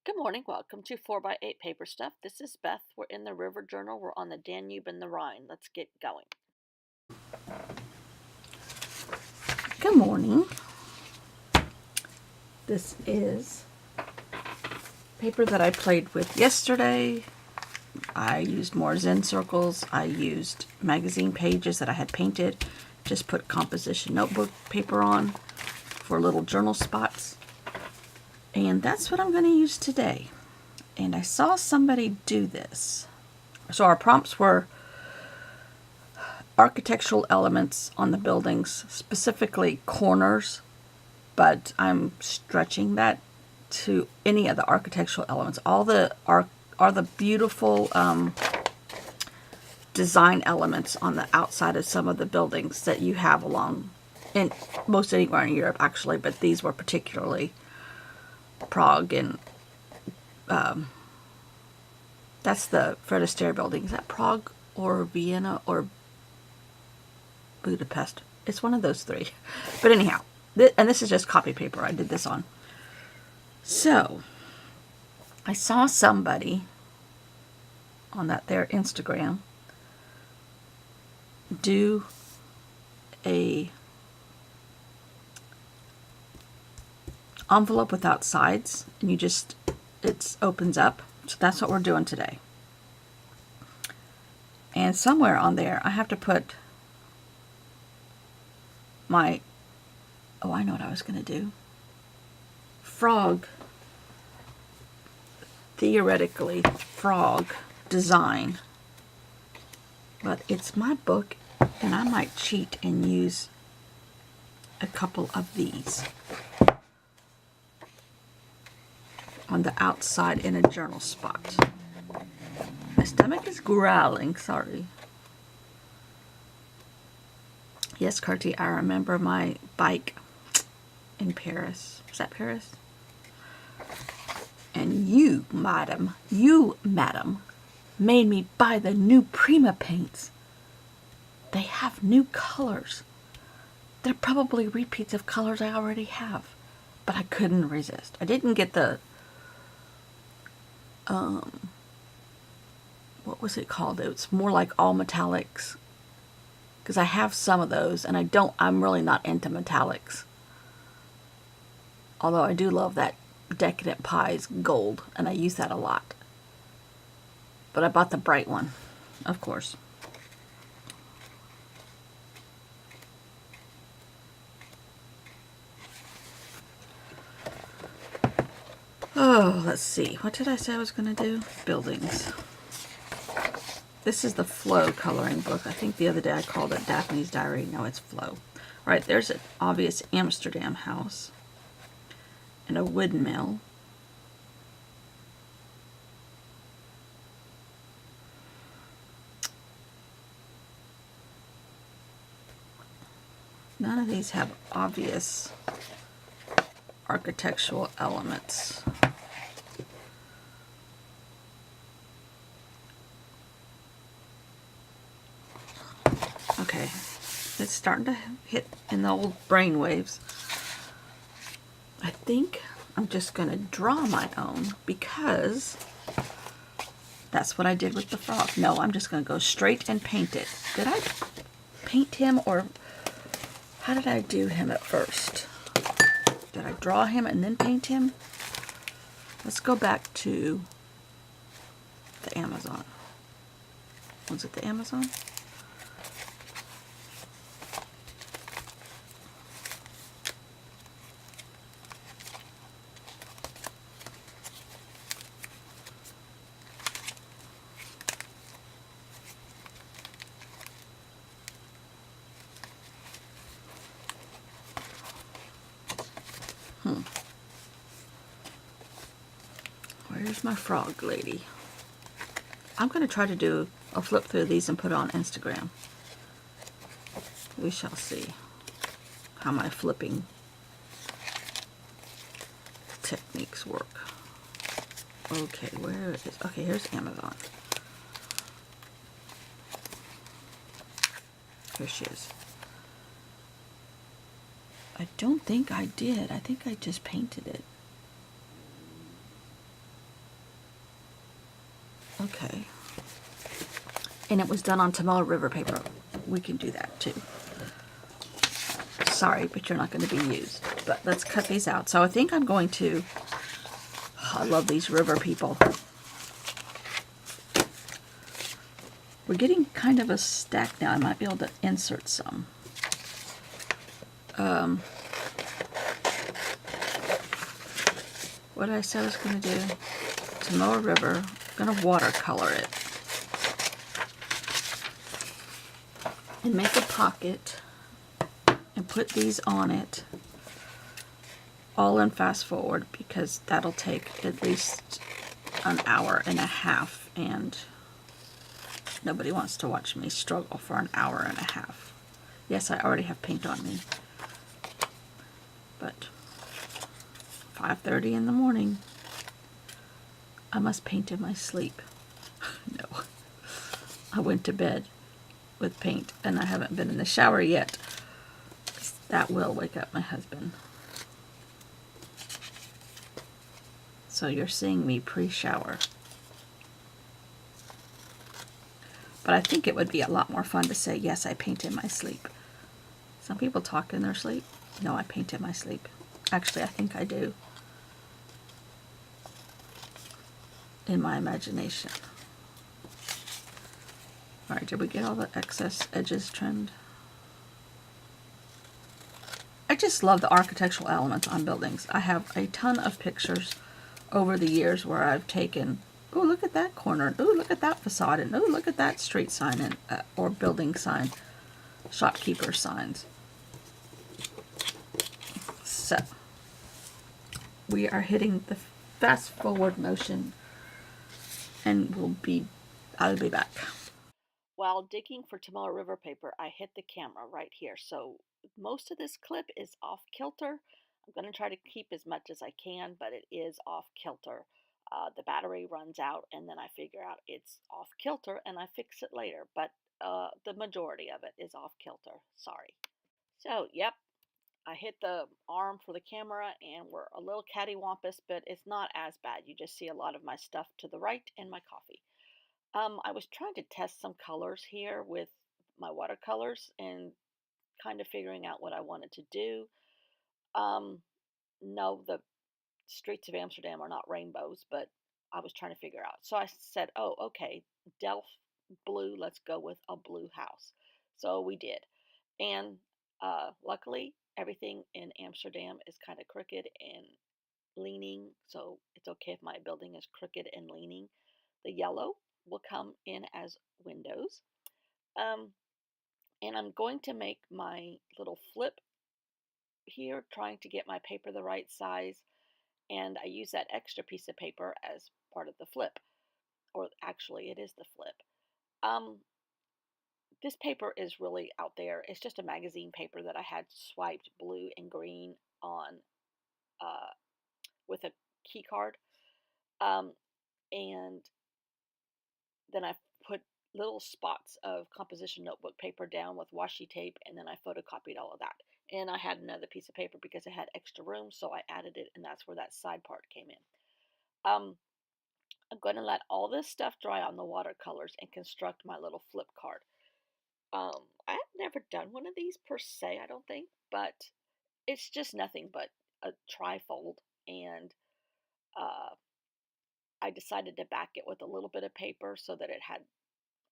Good morning. Welcome to 4 by 8 Paper Stuff. This is Beth. We're in the River Journal. We're on the Danube and the Rhine. Let's get going. Good morning. This is paper that I played with yesterday. I used more Zen circles. I used magazine pages that I had painted. Just put composition notebook paper on for little journal spots. And that's what I'm going to use today. And I saw somebody do this. So our prompts were architectural elements on the buildings, specifically corners, but I'm stretching that to any of the architectural elements. All the are the beautiful design elements on the outside of some of the buildings that you have along in most anywhere in Europe, actually, but these were particularly Prague, and that's the Fred Astaire building. Is that Prague or Vienna or Budapest? It's one of those three. But anyhow, and this is just copy paper I did this on. So I saw somebody on their Instagram do a envelope without sides, and it opens up. So that's what we're doing today. And somewhere on there I have to put my, oh, I know what I was going to do. Theoretically frog design, but it's my book, and I might cheat and use a couple of these on the outside in a journal spot. My stomach is growling, sorry. Yes, Carty, I remember my bike in Paris. Was that Paris? And you, madam, made me buy the new Prima paints. They have new colors. They're probably repeats of colors I already have, but I couldn't resist. I didn't get the, what was it called? It's more like all metallics, because I have some of those, and I'm really not into metallics. Although I do love that Decadent Pies gold, and I use that a lot. But I bought the bright one, of course. Oh, let's see. What did I say I was going to do? Buildings. This is the Flow coloring book. I think the other day I called it Daphne's Diary. No, it's Flow. All right, there's an obvious Amsterdam house and a windmill. None of these have obvious architectural elements. Okay, it's starting to hit in the old brain waves. I think I'm just going to draw my own, because that's what I did with the frog. No, I'm just going to go straight and paint it. Did I paint him, or how did I do him at first? Did I draw him and then paint him? Let's go back to the Amazon. Was it the Amazon? Where's my frog lady? I'm going to try to do a flip through these and put it on Instagram. We shall see how my flipping techniques work. Okay, where is... Okay, here's Amazon. Here she is. I don't think I did. I think I just painted it. Okay. And it was done on Tomorrow River paper. We can do that too. Sorry, but you're not going to be used. But let's cut these out. So I think I'm going to... I love these river people. We're getting kind of a stack now. I might be able to insert some. What did I say I was going to do? Tomorrow River. I'm going to watercolor it. And make a pocket. And put these on it. All in fast forward, because that'll take at least an hour and a half, and nobody wants to watch me struggle for an hour and a half. Yes, I already have paint on me, but 5:30 in the morning, I must paint in my sleep. No, I went to bed with paint, and I haven't been in the shower yet. That will wake up my husband. So you're seeing me pre-shower. But I think it would be a lot more fun to say, yes, I paint in my sleep. Some people talk in their sleep. No, I paint in my sleep. Actually, I think I do. In my imagination. Alright, did we get all the excess edges trimmed? I just love the architectural elements on buildings. I have a ton of pictures over the years where I've taken, oh, look at that corner, oh, look at that facade, and oh, look at that street sign, and or building sign, shopkeeper signs. So, we are hitting the fast forward motion, and I'll be back. While digging for Tomorrow River paper, I hit the camera right here. So most of this clip is off kilter. I'm going to try to keep as much as I can, but it is off kilter. The battery runs out, and then I figure out it's off kilter, and I fix it later. But the majority of it is off kilter. Sorry. So, yep, I hit the arm for the camera, and we're a little cattywampus, but it's not as bad. You just see a lot of my stuff to the right and my coffee. I was trying to test some colors here with my watercolors and kind of figuring out what I wanted to do. Um, no, the streets of Amsterdam are not rainbows, but I was trying to figure out. So I said, oh, okay, Delft blue, let's go with a blue house. So we did. And luckily, everything in Amsterdam is kind of crooked and leaning, so it's okay if my building is crooked and leaning. The yellow will come in as windows. Um, and I'm going to make my little flip here, trying to get my paper the right size. And I use that extra piece of paper as part of the flip, or actually, it is the flip. Um, this paper is really out there. It's just a magazine paper that I had swiped blue and green on uh, with a key card. Um, and then I put little spots of composition notebook paper down with washi tape, and then I photocopied all of that. And I had another piece of paper because it had extra room, so I added it, and that's where that side part came in. I'm going to let all this stuff dry on the watercolors and construct my little flip card. I've never done one of these per se, I don't think, but it's just nothing but a trifold, and uh, I decided to back it with a little bit of paper so that it had,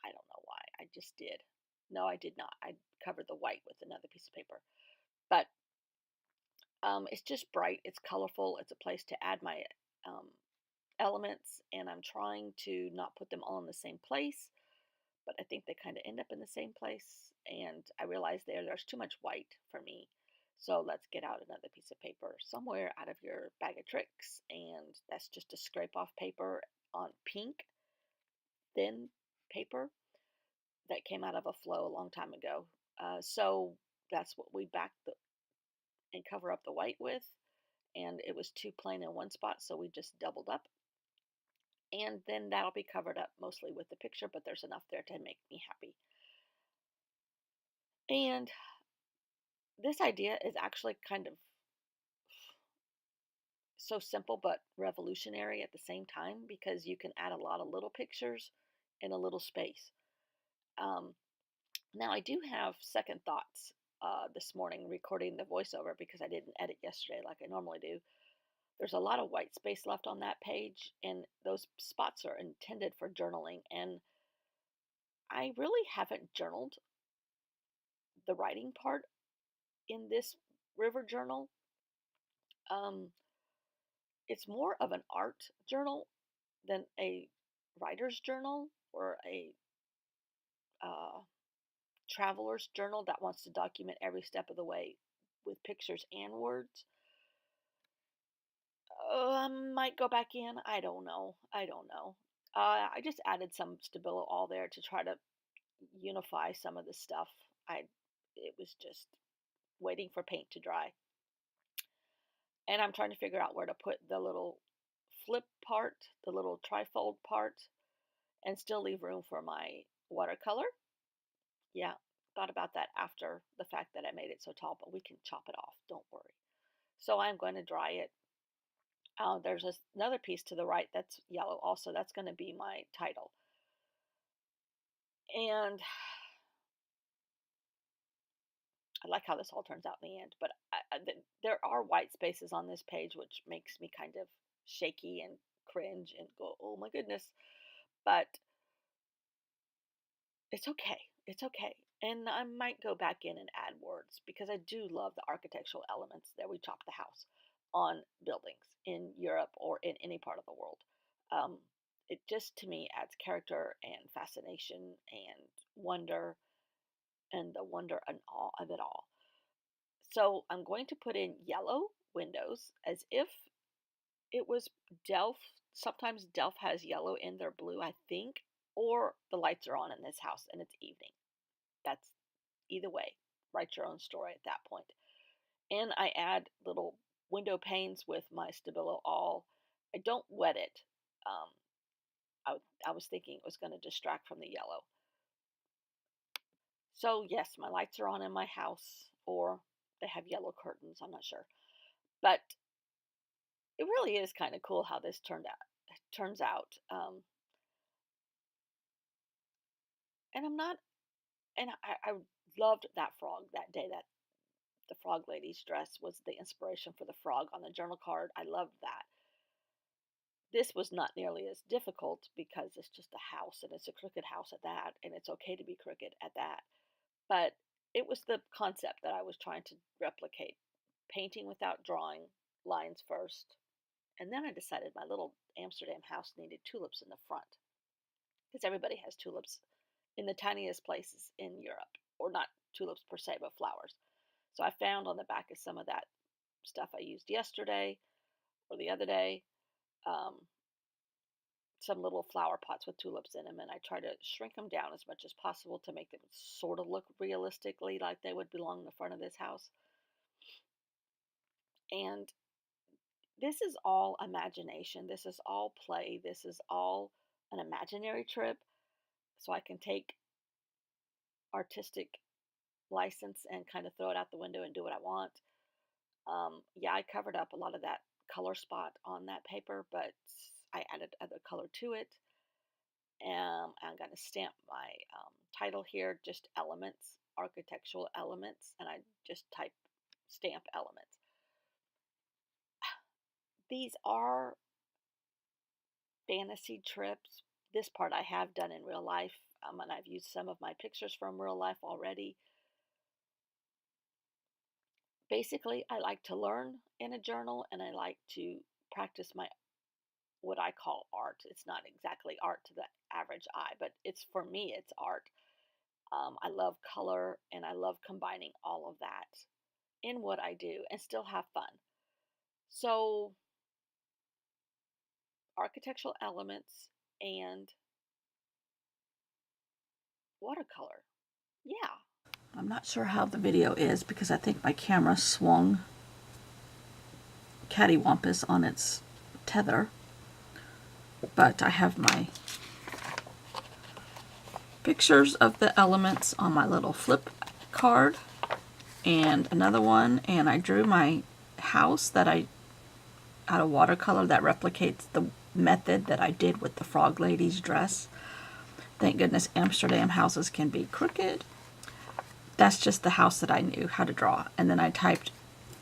I don't know why, I just did. No, I did not. I covered the white with another piece of paper. But it's just bright, it's colorful, it's a place to add my um, elements, and I'm trying to not put them all in the same place, but I think they kind of end up in the same place. And I realized there's too much white for me. So let's get out another piece of paper somewhere out of your bag of tricks. And that's just a scrape off paper on pink, thin paper that came out of a flow a long time ago. So that's what we back and cover up the white with. And it was too plain in one spot, so we just doubled up. And then that'll be covered up mostly with the picture, but there's enough there to make me happy. And this idea is actually kind of so simple but revolutionary at the same time because you can add a lot of little pictures in a little space. Um, Now, I do have second thoughts this morning recording the voiceover because I didn't edit yesterday like I normally do. There's a lot of white space left on that page, and those spots are intended for journaling. And I really haven't journaled the writing part in this river journal. Um, it's more of an art journal than a writer's journal or a uh, traveler's journal that wants to document every step of the way with pictures and words. Might go back in. I don't know. I don't know. I just added some Stabilo all there to try to unify some of the stuff. I it was just waiting for paint to dry, and I'm trying to figure out where to put the little flip part, the little trifold part, and still leave room for my watercolor. Yeah, thought about that after the fact that I made it so tall, but we can chop it off. Don't worry. So I'm going to dry it. There's another piece to the right that's yellow also. That's going to be my title. And I like how this all turns out in the end. But there are white spaces on this page, which makes me kind of shaky and cringe and go, oh my goodness. But it's okay. It's okay. And I might go back in and add words because I do love the architectural elements that we chop the house on buildings in Europe or in any part of the world. Um, it just to me adds character and fascination and wonder and the wonder and awe of it all. So I'm going to put in yellow windows as if it was Delft. Sometimes Delft has yellow in their blue, I think, or the lights are on in this house and it's evening. That's either way. Write your own story at that point. And I add little window panes with my Stabilo all. I don't wet it. Um, I was thinking it was going to distract from the yellow. So yes, my lights are on in my house, or they have yellow curtains. I'm not sure, but it really is kind of cool how this turns out. And I'm not, and I loved that frog that day. That the frog lady's dress was the inspiration for the frog on the journal card. I loved that. This was not nearly as difficult because it's just a house and it's a crooked house at that, and it's okay to be crooked at that. But it was the concept that I was trying to replicate, painting without drawing lines first. And then I decided my little Amsterdam house needed tulips in the front because everybody has tulips in the tiniest places in Europe, or not tulips per se, but flowers. So I found on the back of some of that stuff I used yesterday or the other day. Um, some little flower pots with tulips in them, and I try to shrink them down as much as possible to make them sort of look realistically like they would belong in the front of this house. And this is all imagination. This is all play. This is all an imaginary trip. So I can take artistic license and kind of throw it out the window and do what I want. Yeah, I covered up a lot of that color spot on that paper, but I added other color to it. I'm going to stamp my title here, just elements, architectural elements, and I just type stamp elements. These are fantasy trips. This part I have done in real life, and I've used some of my pictures from real life already. Basically, I like to learn in a journal, and I like to practice my what I call art. It's not exactly art to the average eye, but it's for me, it's art. I love color and I love combining all of that in what I do and still have fun. So, architectural elements and watercolor. Yeah. I'm not sure how the video is because I think my camera swung cattywampus on its tether. But I have my pictures of the elements on my little flip card and another one, and I drew my house that I out of watercolor that replicates the method that I did with the Frog Lady's dress. Thank goodness Amsterdam houses can be crooked. That's just the house that I knew how to draw. And then I typed,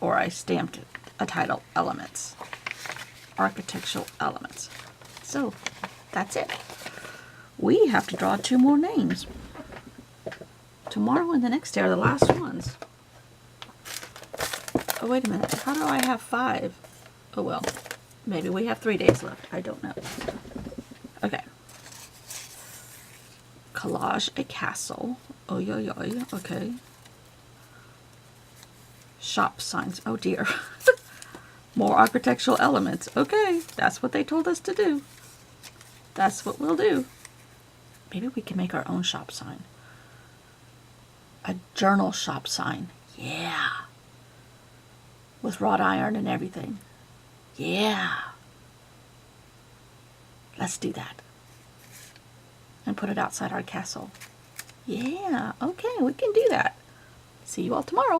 or I stamped a title, Elements. Architectural Elements. So, that's it. We have to draw 2 more names. Tomorrow and the next day are the last ones. Oh, wait a minute. How do I have 5? Oh, well. Maybe we have 3 days left. I don't know. Okay. Collage a castle. Oh, yo, yo. Okay. Shop signs. Oh, dear. More architectural elements. Okay. That's what they told us to do. That's what we'll do. Maybe we can make our own shop sign. A journal shop sign. Yeah. With wrought iron and everything. Yeah. Let's do that. And put it outside our castle. Yeah. Okay, we can do that. See you all tomorrow.